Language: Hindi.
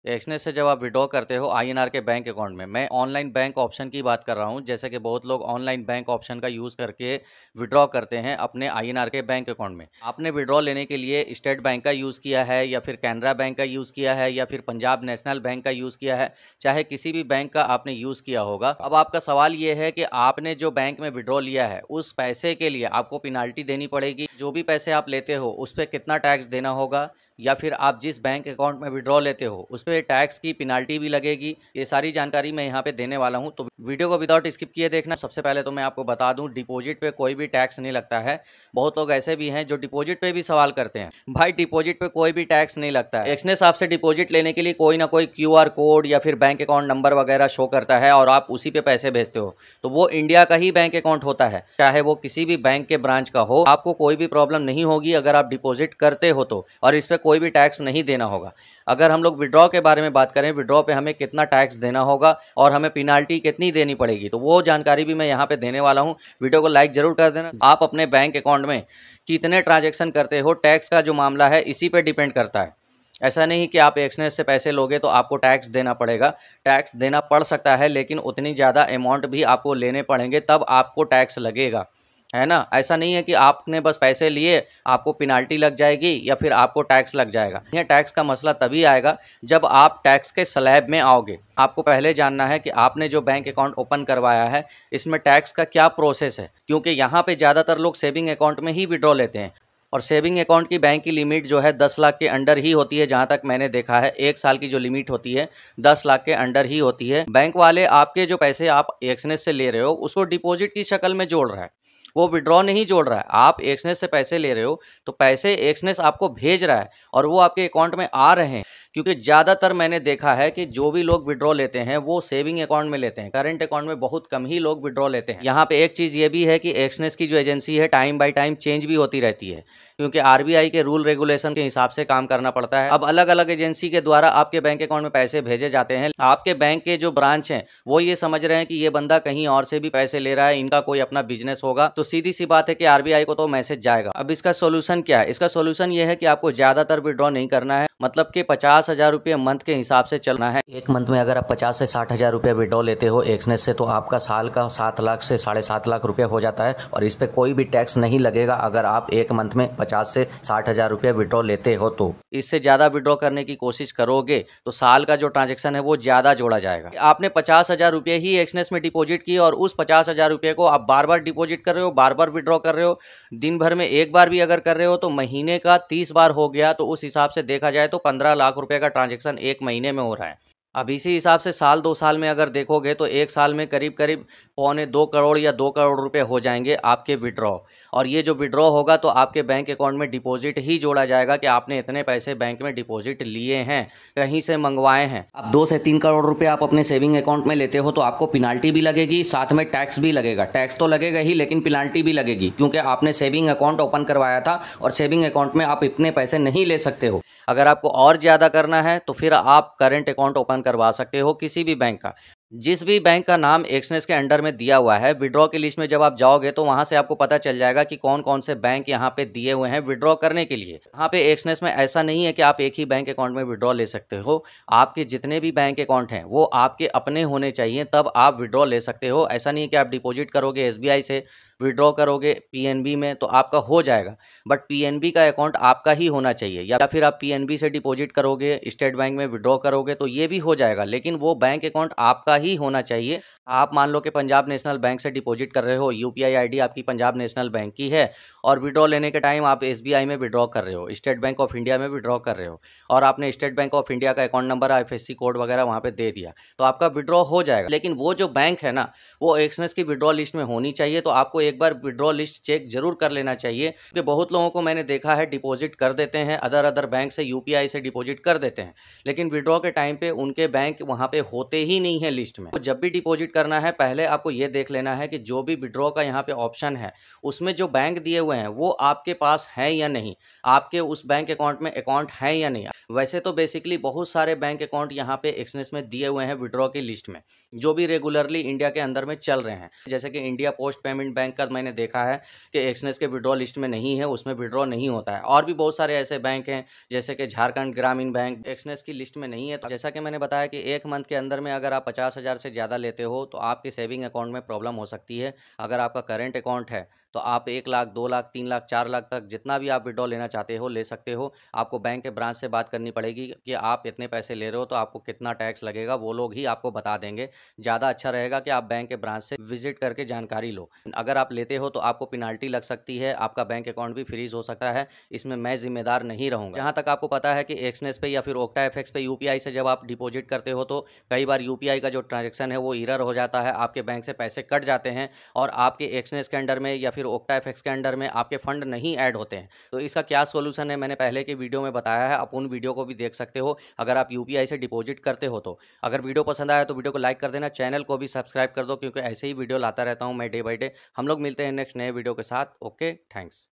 एक्सनेस से जब आप विड्रॉ करते हो आईएनआर के बैंक अकाउंट में, मैं ऑनलाइन बैंक ऑप्शन की बात कर रहा हूं। जैसे कि बहुत लोग ऑनलाइन बैंक ऑप्शन का यूज़ करके विड्रॉ करते हैं अपने आईएनआर के बैंक अकाउंट में। आपने विड्रॉ लेने के लिए स्टेट बैंक का यूज़ किया है या फिर कैनरा बैंक का यूज़ किया है या फिर पंजाब नेशनल बैंक का यूज़ किया है, चाहे किसी भी बैंक का आपने यूज़ किया होगा। अब आपका सवाल ये है कि आपने जो बैंक में विड्रॉ लिया है उस पैसे के लिए आपको पेनाल्टी देनी पड़ेगी। जो भी पैसे आप लेते हो उस पर कितना टैक्स देना होगा, या फिर आप जिस बैंक अकाउंट में विड्रॉ लेते हो उस पर टैक्स की पेनाल्टी भी लगेगी, ये सारी जानकारी मैं यहाँ पे देने वाला हूँ। तो वीडियो को विदाउट स्किप किए देखना। सबसे पहले तो मैं आपको बता दूं, डिपॉजिट पे कोई भी टैक्स नहीं लगता है। बहुत लोग ऐसे भी हैं जो डिपॉजिट पे भी सवाल करते हैं। भाई डिपॉजिट पे कोई भी टैक्स नहीं लगता है। एक्सनेस आपसे डिपॉजिट लेने के लिए कोई ना कोई क्यूआर कोड या फिर बैंक अकाउंट नंबर वगैरह शो करता है और आप उसी पे पैसे भेजते हो, तो वो इंडिया का ही बैंक अकाउंट होता है, चाहे वो किसी भी बैंक के ब्रांच का हो। आपको कोई भी प्रॉब्लम नहीं होगी अगर आप डिपॉजिट करते हो तो, और इस पर कोई भी टैक्स नहीं देना होगा। अगर हम लोग विड्रॉ के बारे में बात करें, विड्रॉ पे हमें कितना टैक्स देना होगा और हमें पेनाल्टी कितनी देनी पड़ेगी, तो वो जानकारी भी मैं यहाँ पे देने वाला हूँ। वीडियो को लाइक जरूर कर देना। आप अपने बैंक अकाउंट में कितने ट्रांजैक्शन करते हो, टैक्स का जो मामला है इसी पे डिपेंड करता है। ऐसा नहीं कि आप एक्सनेस से पैसे लोगे तो आपको टैक्स देना पड़ेगा। टैक्स देना पड़ सकता है, लेकिन उतनी ज़्यादा अमाउंट भी आपको लेने पड़ेंगे तब आपको टैक्स लगेगा, है ना। ऐसा नहीं है कि आपने बस पैसे लिए आपको पेनाल्टी लग जाएगी या फिर आपको टैक्स लग जाएगा। ये टैक्स का मसला तभी आएगा जब आप टैक्स के स्लैब में आओगे। आपको पहले जानना है कि आपने जो बैंक अकाउंट ओपन करवाया है इसमें टैक्स का क्या प्रोसेस है, क्योंकि यहाँ पे ज़्यादातर लोग सेविंग अकाउंट में ही विड्रॉ लेते हैं और सेविंग अकाउंट की बैंक की लिमिट जो है 10 लाख के अंडर ही होती है। जहाँ तक मैंने देखा है 1 साल की जो लिमिट होती है 10 लाख के अंडर ही होती है। बैंक वाले आपके जो पैसे आप एक्सनेस से ले रहे हो उसको डिपॉजिट की शक्ल में जोड़ रहा है, वो विड्रॉ नहीं जोड़ रहा है। आप एक्सनेस से पैसे ले रहे हो तो पैसे एक्सनेस आपको भेज रहा है और वो आपके अकाउंट में आ रहे हैं। क्योंकि ज़्यादातर मैंने देखा है कि जो भी लोग विड्रॉ लेते हैं वो सेविंग अकाउंट में लेते हैं, करंट अकाउंट में बहुत कम ही लोग विड्रॉ लेते हैं। यहाँ पे एक चीज़ ये भी है कि एक्सनेस की जो एजेंसी है टाइम बाय टाइम चेंज भी होती रहती है, क्योंकि आरबीआई के रूल रेगुलेशन के हिसाब से काम करना पड़ता है। अब अलग अलग एजेंसी के द्वारा आपके बैंक अकाउंट में पैसे भेजे जाते हैं। आपके बैंक के जो ब्रांच हैं वो ये समझ रहे हैं कि ये बंदा कहीं और से भी पैसे ले रहा है, इनका कोई अपना बिजनेस होगा, तो सीधी सी बात है कि आरबीआई को तो मैसेज जाएगा। अब इसका सोल्यूशन क्या है? इसका सोल्यूशन ये है कि आपको ज्यादातर विड्रॉ नहीं करना है, मतलब कि 50,000 रुपये मंथ के हिसाब से चलना है। एक मंथ में अगर आप 50 से 60,000 रुपये विड्रॉ लेते हो एक्सनेस से तो आपका साल का 7 लाख से 7.5 लाख रुपये हो जाता है और इस पे कोई भी टैक्स नहीं लगेगा अगर आप एक मंथ में 50 से 60,000 रुपये विड्रॉ लेते हो तो। इससे ज़्यादा विड्रॉ करने की कोशिश करोगे तो साल का जो ट्रांजेक्शन है वो ज़्यादा जोड़ा जाएगा। आपने 50,000 रुपये ही एक्सनेस में डिपॉजिट किए और उस 50,000 रुपये को आप बार बार डिपॉजिट कर रहे हो, बार बार विड्रॉ कर रहे हो। दिन भर में एक बार भी अगर कर रहे हो तो महीने का 30 बार हो गया, तो उस हिसाब से देखा जाए तो 15 लाख रुपए का ट्रांजैक्शन एक महीने में हो रहा है। अब इसी हिसाब से साल 2 साल में अगर देखोगे तो एक साल में करीब करीब 1.25 करोड़ या 2 करोड़ रुपए हो जाएंगे आपके विड्रॉ। और ये जो विड्रॉ होगा तो आपके बैंक अकाउंट में डिपॉजिट ही जोड़ा जाएगा कि आपने इतने पैसे बैंक में डिपॉजिट लिए हैं, कहीं से मंगवाए हैं। अब 2 से 3 करोड़ रुपए आप अपने सेविंग अकाउंट में लेते हो तो आपको पेनाल्टी भी लगेगी, साथ में टैक्स भी लगेगा। टैक्स तो लगेगा ही लेकिन पेनाल्टी भी लगेगी, क्योंकि आपने सेविंग अकाउंट ओपन करवाया था और सेविंग अकाउंट में आप इतने पैसे नहीं ले सकते हो। अगर आपको और ज़्यादा करना है तो फिर आप करेंट अकाउंट ओपन करवा सकते हो किसी भी बैंक का। जिस भी बैंक का नाम एक्सनेस के अंडर में दिया हुआ है, विड्रॉ की लिस्ट में जब आप जाओगे तो वहां से आपको पता चल जाएगा कि कौन कौन से बैंक यहाँ पे दिए हुए हैं विड्रॉ करने के लिए। यहाँ पे एक्सनेस में ऐसा नहीं है कि आप एक ही बैंक अकाउंट में विड्रॉ ले सकते हो। आपके जितने भी बैंक अकाउंट हैं वो आपके अपने होने चाहिए, तब आप विड्रॉ ले सकते हो। ऐसा नहीं है कि आप डिपॉजिट करोगे एसबीआई से, विड्रॉ करोगे पीएनबी में तो आपका हो जाएगा, बट पीएनबी का अकाउंट आपका ही होना चाहिए। या फिर आप पीएनबी से डिपॉजिट करोगे, स्टेट बैंक में विड्रॉ करोगे तो ये भी हो जाएगा, लेकिन वो बैंक अकाउंट आपका ही होना चाहिए। आप मान लो कि पंजाब नेशनल बैंक से डिपॉजिट कर रहे हो, यूपीआई आईडी आपकी पंजाब नेशनल बैंक की है और विड्रॉ लेने के टाइम आप एसबीआई में विड्रॉ कर रहे हो, स्टेट बैंक ऑफ इंडिया में विड्रॉ कर रहे हो और आपने स्टेट बैंक ऑफ इंडिया का अकाउंट नंबर, आईएफएससी कोड वगैरह वहाँ पे दे दिया, तो आपका विड्रॉ हो जाएगा। लेकिन वो जो बैंक है ना वो एक्सनेस की विड्रॉ लिस्ट में होनी चाहिए, तो आपको एक बार विड्रॉ लिस्ट चेक जरूर कर लेना चाहिए। क्योंकि बहुत लोगों को मैंने देखा है डिपॉजिट कर देते हैं अदर बैंक से, यूपीआई से डिपॉजिट कर देते हैं, लेकिन विड्रॉ के टाइम पे उनके बैंक वहाँ पे होते ही नहीं है लिस्ट लिस्ट में। तो जब भी डिपॉजिट करना है पहले आपको ये देख लेना है कि जो भी विड्रॉ का यहाँ पे ऑप्शन है उसमें जो बैंक दिए हुए हैं वो आपके पास है या नहीं, आपके उस बैंक अकाउंट में अकाउंट है या नहीं। वैसे तो बेसिकली बहुत सारे बैंक अकाउंट यहाँ पे एक्सनेस में दिए हुए हैं विड्रॉ की लिस्ट में, जो भी रेगुलरली इंडिया के अंदर में चल रहे हैं। जैसे कि इंडिया पोस्ट पेमेंट बैंक का मैंने देखा है कि एक्सनेस के विड्रॉ लिस्ट में नहीं है, उसमें विड्रॉ नहीं होता है। और भी बहुत सारे ऐसे बैंक हैं जैसे कि झारखंड ग्रामीण बैंक एक्सनेस की लिस्ट में नहीं है। तो जैसा कि मैंने बताया कि एक मंथ के अंदर में अगर आप 50,000 से ज़्यादा लेते हो तो आपके सेविंग अकाउंट में प्रॉब्लम हो सकती है। अगर आपका करेंट अकाउंट है तो आप 1 लाख, 2 लाख, 3 लाख, 4 लाख तक जितना भी आप विड्रॉ लेना चाहते हो ले सकते हो। आपको बैंक के ब्रांच से बात करनी पड़ेगी कि आप इतने पैसे ले रहे हो तो आपको कितना टैक्स लगेगा, वो लोग ही आपको बता देंगे। ज़्यादा अच्छा रहेगा कि आप बैंक के ब्रांच से विजिट करके जानकारी लो। अगर आप लेते हो तो आपको पेनाल्टी लग सकती है, आपका बैंक अकाउंट भी फ्रीज हो सकता है। इसमें मैं जिम्मेदार नहीं रहूँगा। जहाँ तक आपको पता है कि एक्सनेस पे या फिर ओक्टा एफएक्स पे यूपीआई से जब आप डिपॉजिट करते हो तो कई बार यूपीआई का जो ट्रांजेक्शन है वो एरर हो जाता है, आपके बैंक से पैसे कट जाते हैं और आपके एक्सनेस के अंडर में या फिर ओक्टा एफएक्स के अंडर में आपके फंड नहीं ऐड होते हैं। तो इसका क्या सोल्यूशन है मैंने पहले के वीडियो में बताया है, आप उन वीडियो को भी देख सकते हो अगर आप यूपीआई से डिपॉजिट करते हो तो। अगर वीडियो पसंद आया तो वीडियो को लाइक कर देना, चैनल को भी सब्सक्राइब कर दो क्योंकि ऐसे ही वीडियो लाता रहता हूँ मैं डे बाय डे। हम लोग मिलते हैं नेक्स्ट नए वीडियो के साथ। Okay, thanks.